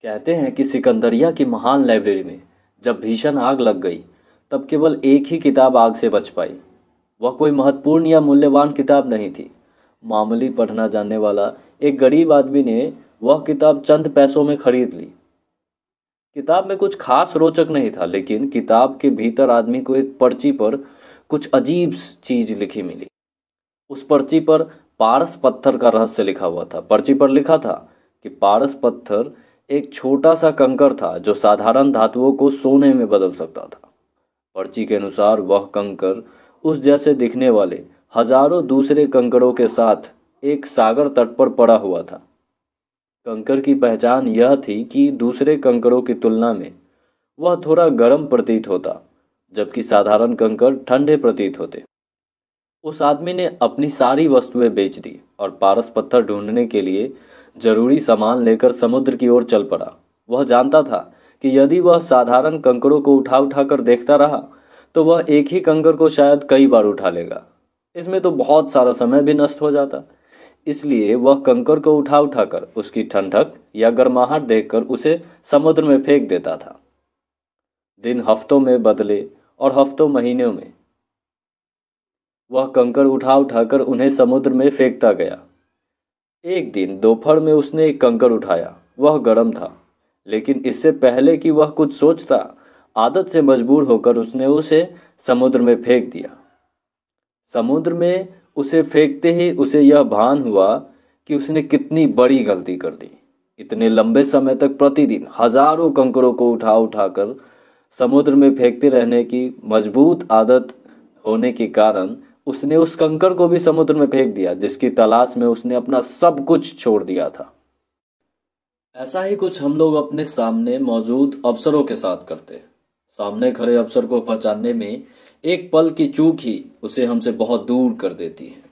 कहते हैं कि सिकंदरिया की महान लाइब्रेरी में जब भीषण आग लग गई तब केवल एक ही किताब आग से बच पाई। वह कोई महत्वपूर्ण या मूल्यवान किताब नहीं थी। मामूली पढ़ना जानने वाला एक गरीब आदमी ने वह किताब चंद पैसों में खरीद ली। किताब में कुछ खास रोचक नहीं था, लेकिन किताब के भीतर आदमी को एक पर्ची पर कुछ अजीब चीज लिखी मिली। उस पर्ची पर पारस पत्थर का रहस्य लिखा हुआ था। पर्ची पर लिखा था कि पारस पत्थर एक छोटा सा कंकड़ था जो साधारण धातुओं को सोने में बदल सकता था। पर्ची के अनुसार वह कंकड़ उस जैसे दिखने वाले हजारों दूसरे कंकड़ों के साथ एक सागर तट पर पड़ा हुआ था। कंकड़ की पहचान यह थी कि दूसरे कंकड़ों की तुलना में वह थोड़ा गर्म प्रतीत होता, जबकि साधारण कंकड़ ठंडे प्रतीत होते। उस आदमी ने अपनी सारी वस्तुएं बेच दी और पारस पत्थर ढूंढने के लिए जरूरी सामान लेकर समुद्र की ओर चल पड़ा। वह जानता था कि यदि वह साधारण कंकड़ों को उठा उठा कर देखता रहा तो वह एक ही कंकड़ को शायद कई बार उठा लेगा। इसमें तो बहुत सारा समय भी नष्ट हो जाता। इसलिए वह कंकड़ को उठा उठा कर उसकी ठंडक या गर्माहट देखकर उसे समुद्र में फेंक देता था। दिन हफ्तों में बदले और हफ्तों महीनों में वह कंकड़ उठा उठाकर उन्हें समुद्र में फेंकता गया। एक दिन दोपहर में उसने एक कंकड़ उठाया। वह गर्म था, लेकिन इससे पहले कि वह कुछ सोचता, आदत से मजबूर होकर उसने उसे समुद्र में फेंक दिया। समुद्र में उसे फेंकते ही उसे यह भान हुआ कि उसने कितनी बड़ी गलती कर दी। इतने लंबे समय तक प्रतिदिन हजारों कंकड़ों को उठा उठाकर समुद्र में फेंकते रहने की मजबूत आदत होने के कारण उसने उस कंकड़ को भी समुद्र में फेंक दिया, जिसकी तलाश में उसने अपना सब कुछ छोड़ दिया था। ऐसा ही कुछ हम लोग अपने सामने मौजूद अफसरों के साथ करते हैं। सामने खड़े अफसर को पहचानने में एक पल की चूक ही उसे हमसे बहुत दूर कर देती है।